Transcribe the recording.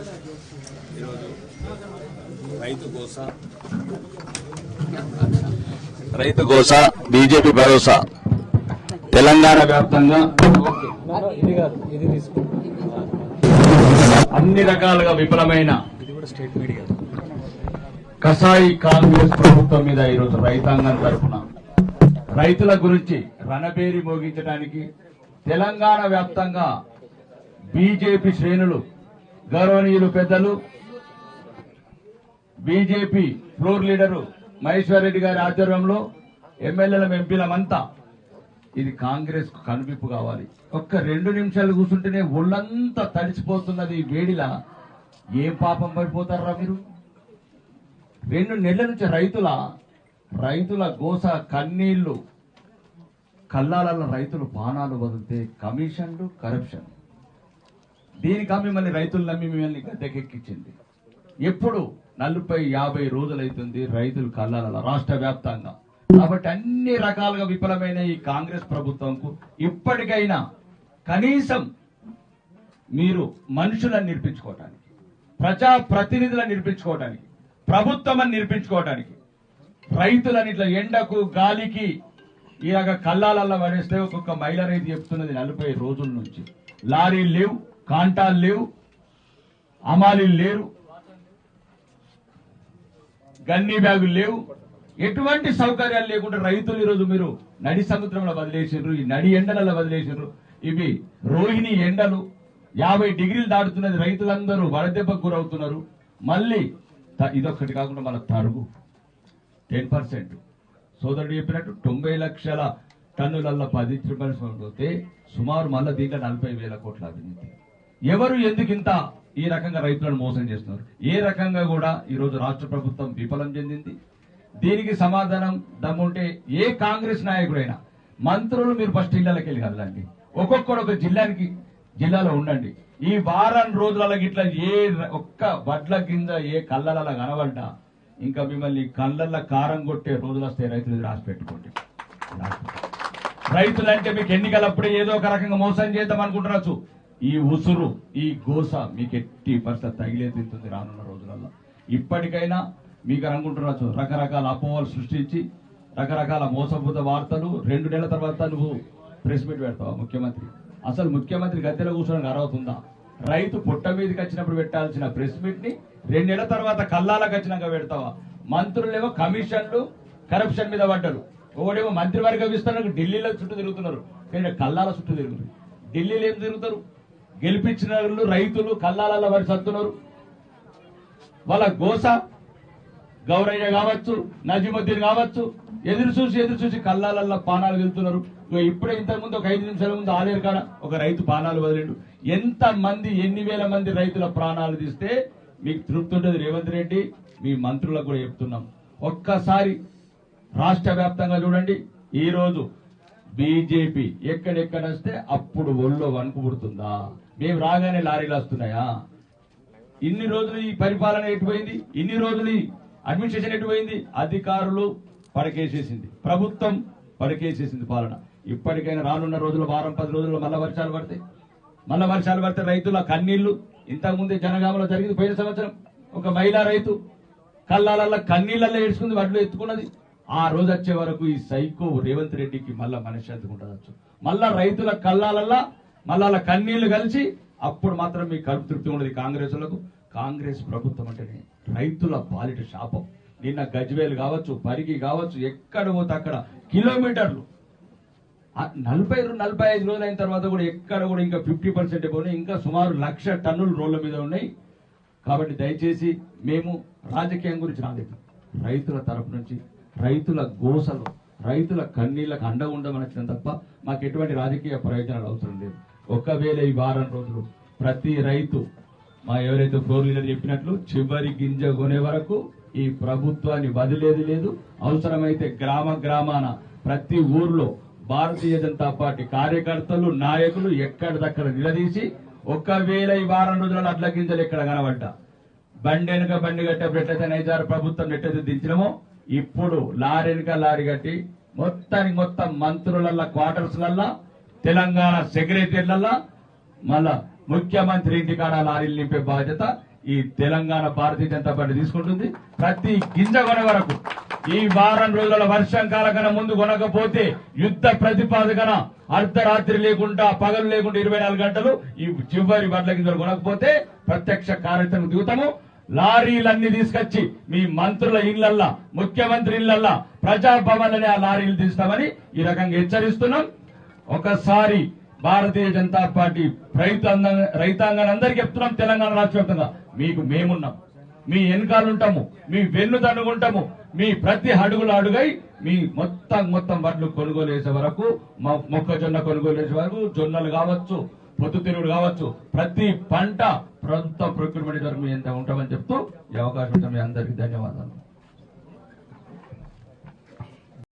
ఈరోజు రైతు గోస బీజేపీ భరోసా తెలంగాణ వ్యాప్తంగా అన్ని రకాలుగా విఫలమైన కసాయి కాంగ్రెస్ ప్రభుత్వం మీద ఈరోజు రైతాంగం తరఫున రైతుల గురించి రణబేరి మోగించడానికి తెలంగాణ వ్యాప్తంగా బీజేపీ శ్రేణులు గౌరవనీయులు పెద్దలు BJP floor leader Maheshwar Reddy గారి ఆధ్వర్యంలో ఎమ్మెల్యేల ఎంపీలమంతా ఇది కాంగ్రెస్ కు కనువిప్పు కావాలి. ఒక్క 2 నిమిషాలు కూర్చుంటేనే ఒళ్ళంతా తడిసిపోతున్నది వేడిలా. ఏం పాపం పడిపోతారా మీరు? 2 నెలల నుంచి రైతుల గోస కన్నీళ్లు కల్లాల రైతులు పానాలు వదిలితే కమిషన్లు కరప్షన్ దీనికా మిమ్మల్ని రైతులు నమ్మి మిమ్మల్ని గద్దెకెక్కించింది. ఎప్పుడు 40-50 రోజులైతుంది రైతులు కల్లాల రాష్ట్ర వ్యాప్తంగా. కాబట్టి అన్ని రకాలుగా విఫలమైన ఈ కాంగ్రెస్ ప్రభుత్వంకు ఇప్పటికైనా కనీసం మీరు మనుషులను నిర్పించుకోవటానికి, ప్రజా ప్రతినిధులను నిర్పించుకోవటానికి, ప్రభుత్వం నిర్పించుకోవటానికి, రైతులని ఇట్లా ఎండకు గాలికి ఇలాగ కల్లాలల్లో పడేస్తే ఒక్కొక్క మహిళ రైతు చెప్తున్నది 40 రోజుల నుంచి లారీలు లేవు, కాంటాలు లేవు, అమాలీలు లేరు, గన్నీ బ్యాగులు లేవు, ఎటువంటి సౌకర్యాలు లేకుండా రైతులు ఈరోజు మీరు నడి సముద్రంలో వదిలేసారు, ఈ నడి ఎండలలో వదిలేసారు. ఇవి రోహిణి ఎండలు 50 డిగ్రీలు దాటుతున్నది. రైతులందరూ వడదెబ్బకు గురవుతున్నారు. మళ్ళీ ఇదొక్కటి కాకుండా మన తరుగు 10%. సోదరుడు చెప్పినట్టు 90 లక్షల టన్నులలో 10% పోతే సుమారు మళ్ళీ దీంట్లో 40,000 కోట్ల అవినీతి. ఎవరు ఎందుకింత ఈ రకంగా రైతులను మోసం చేస్తున్నారు? ఏ రకంగా కూడా ఈరోజు రాష్ట్ర ప్రభుత్వం విఫలం చెందింది. దీనికి సమాధానం దమ్ముంటే ఏ కాంగ్రెస్ నాయకుడైనా, మంత్రులు మీరు ఫస్ట్ ఇళ్లకి వెళ్ళి కదలండి, ఒక్కొక్కడు ఒక జిల్లాలో ఉండండి. ఈ వారం రోజుల గిట్లా ఏ ఒక్క వడ్ల కింద ఏ కళ్ళల కనబడ్డా ఇంకా మిమ్మల్ని కళ్ళల్లో కారం కొట్టే రోజులు వస్తాయి. రైతులు రాసి పెట్టుకోండి. రైతులంటే మీకు ఎన్నికలప్పుడే ఏదో ఒక రకంగా మోసం చేద్దాం అనుకుంటున్నారు. ఈ ఉసురు, ఈ గోస మీకు ఎట్టి పరిస్థితి తగిలే తింటుంది రానున్న రోజులలో. ఇప్పటికైనా మీకు అనుకుంటున్నారు రకరకాల అపోహలు సృష్టించి రకరకాల మోసపూత వార్తలు. 2 నెలల తర్వాత నువ్వు ప్రెస్ మీట్ పెడతావా ముఖ్యమంత్రి? అసలు ముఖ్యమంత్రి గద్దెలో కూర్చోడానికి అర్హత? రైతు పుట్ట మీదకి వచ్చినప్పుడు పెట్టాల్సిన ప్రెస్ మీట్ ని 2 నెలల తర్వాత కల్లాలకు వచ్చినాక పెడతావా? మంత్రులేమో కమిషన్లు కరప్షన్ మీద పడ్డారు. ఒకడేమో మంత్రివర్గ విస్తరణకు ఢిల్లీలో చుట్టూ తిరుగుతున్నారు, కల్లాల చుట్టూ తిరుగుతున్నారు. ఢిల్లీలో ఏం తిరుగుతారు? గెలిపించిన రైతులు కల్లాలలో వారి సత్తున్నారు. వాళ్ళ గోస గౌరయ్య కావచ్చు, నజీముద్దీన్ కావచ్చు, ఎదురు చూసి కల్లాలల్లో పానాలు వెళ్తున్నారు. ఇప్పుడే ఇంతకుముందు ఒక 5 నిమిషాల ముందు ఆలేరు కాడ ఒక రైతు పానాలు వదిలేడు. ఎన్ని వేల మంది రైతుల ప్రాణాలు తీస్తే మీకు తృప్తి ఉంటుంది? రేవంత్ రెడ్డి మీ మంత్రులకు కూడా చెప్తున్నాం, ఒక్కసారి రాష్ట్ర వ్యాప్తంగా చూడండి. ఈ రోజు బీజేపీ ఎక్కడెక్కడ వస్తే అప్పుడు ఒళ్ళో వణుకు పుడుతుందా? మేము రాగానే లారీలు వస్తున్నాయా? ఇన్ని రోజులు ఈ పరిపాలన ఎటుపోయింది? ఇన్ని రోజులు అడ్మినిస్ట్రేషన్ ఎటుపోయింది? అధికారులు పడకేసేసింది, ప్రభుత్వం పడకేసేసింది పాలన. ఇప్పటికైనా రానున్న రోజులు వారం 10 రోజుల్లో మళ్ళా వర్షాలు పడితే రైతుల కన్నీళ్లు. ఇంతకుముందే జనగామలో జరిగింది. పోయిన సంవత్సరం ఒక మహిళా రైతు కళ్ళాలల్లో కన్నీళ్లలో ఏడ్చుకుంది, వడ్లు ఎత్తుకున్నది. ఆ రోజు వచ్చే వరకు ఈ సైకో రేవంత్ రెడ్డికి మళ్ళా మనశ్శాంతి ఉండవచ్చు. మళ్ళా రైతుల కళ్ళాలల్లా మళ్ళా కన్నీళ్లు కలిసి అప్పుడు మాత్రం మీకు కడుపు తృప్తి ఉండదు. కాంగ్రెస్ ప్రభుత్వం అంటేనే రైతుల పాలిట శాపం. నిన్న గజ్వేల్ కావచ్చు, పరిగి కావచ్చు, ఎక్కడ పోతే అక్కడ కిలోమీటర్లు 40-45 రోజులు అయిన తర్వాత కూడా ఎక్కడ కూడా ఇంకా 50% పోయినాయి. ఇంకా సుమారు 1,00,000 టన్నులు రోడ్ల మీద ఉన్నాయి. కాబట్టి దయచేసి మేము రాజకీయం గురించి రాలేదు, రైతుల తరపు నుంచి రైతుల గోసలు, రైతుల కన్నీళ్లకు అండగా ఉండమని వచ్చిన తప్ప మాకు ఎటువంటి రాజకీయ ప్రయోజనాలు అవసరం లేదు. ఒకవేళ ఈ వారం రోజులు ప్రతి రైతు మా ఎవరైతే ఫ్లోర్ లీడర్ చెప్పినట్లు చివరి గింజ కొనే వరకు ఈ ప్రభుత్వాన్ని వదిలేది లేదు. అవసరమైతే గ్రామాన ప్రతి ఊర్లో భారతీయ జనతా పార్టీ కార్యకర్తలు, నాయకులు ఎక్కడిదక్కడ నిలదీసి ఒకవేళ ఈ వారం రోజులలో అడ్ల గింజలు ఎక్కడ కనబడ్డా బండి వెనుక బండి కట్టేప్పుడు ఎట్లయితే నైజారు ప్రభుత్వం ఎట్లయితే దించినమో ఇప్పుడు లారీ వెనుక లారీ కట్టి మొత్తం మంత్రుల క్వార్టర్స్లల్లా, తెలంగాణ సెక్రటరీలల్లా, మళ్ళా ముఖ్యమంత్రి ఇంటికాడ లారీలు నింపే బాధ్యత ఈ తెలంగాణ భారతీయ జనతా పార్టీ తీసుకుంటుంది. ప్రతి గింజ కొనే వరకు ఈ వారం రోజుల వర్షం కాలం కన్నా ముందు కొనకపోతే యుద్ధ ప్రతిపాదకన అర్ధరాత్రి లేకుండా పగలు లేకుండా 24 గంటలు ఈ చివరి వడ్ల గింజలు కొనకపోతే ప్రత్యక్ష కార్యాచరణ దిగుతాము. లారీలన్నీ తీసుకొచ్చి మీ మంత్రుల ఇళ్లల్లా, ముఖ్యమంత్రి ఇళ్లల్లా, ప్రజాభవన్లని ఆ లారీలు తీస్తామని ఈ రకంగా హెచ్చరిస్తున్నాం. ఒకసారి భారతీయ జనతా పార్టీ రైతాంగాన్ని అందరికీ చెప్తున్నాం, తెలంగాణ రాష్ట్ర వ్యాప్తంగా మీకు మేమున్నాం, మీ వెనకాలంటాము, మీ వెన్ను తన్నుకుంటాము. మీ ప్రతి అడుగులు అడుగై మీ మొత్తం వడ్లు కొనుగోలు చేసే వరకు, మొక్కజొన్న కొనుగోలు చేసే వరకు, జొన్నలు కావచ్చు, పొద్దుతిరుగుడు కావచ్చు, ప్రతి పంట ప్రభుత్వ ప్రొక్యూర్మెంట్ వరకు ఎంత ఉంటామని చెప్తూ ఈ అవకాశం మీ అందరికీ ధన్యవాదాలు.